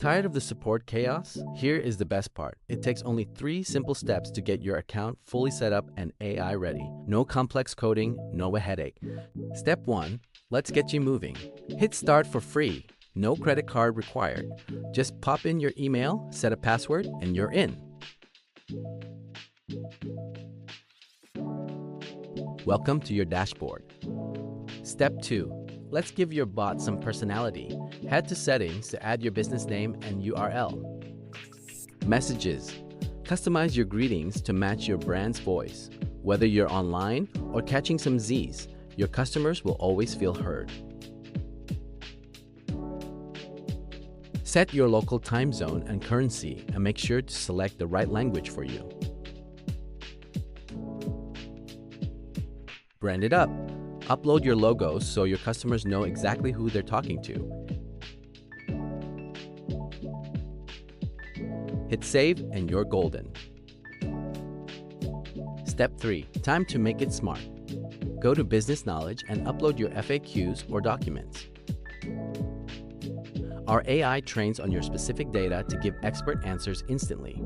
Tired of the support chaos? Here is the best part. It takes only 3 simple steps to get your account fully set up and AI ready. No complex coding, no headache. Step 1, let's get you moving. Hit start for free. No credit card required. Just pop in your email, set a password, and you're in. Welcome to your dashboard. Step 2. Let's give your bot some personality. Head to settings to add your business name and URL. Messages. Customize your greetings to match your brand's voice. Whether you're online or catching some Z's, your customers will always feel heard. Set your local time zone and currency and make sure to select the right language for you. Brand it up. Upload your logos so your customers know exactly who they're talking to. Hit save and you're golden. Step 3. Time to make it smart. Go to Business Knowledge and upload your FAQs or documents. Our AI trains on your specific data to give expert answers instantly.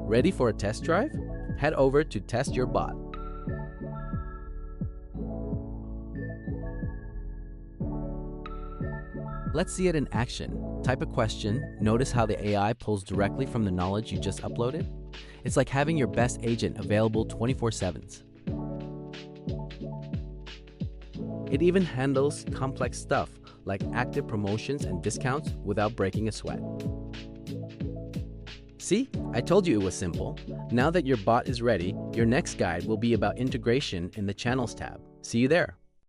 Ready for a test drive? Head over to Test Your Bot. Let's see it in action. Type a question, notice how the AI pulls directly from the knowledge you just uploaded? It's like having your best agent available 24/7. It even handles complex stuff like active promotions and discounts without breaking a sweat. See, I told you it was simple. Now that your bot is ready, your next guide will be about integration in the Channels tab. See you there.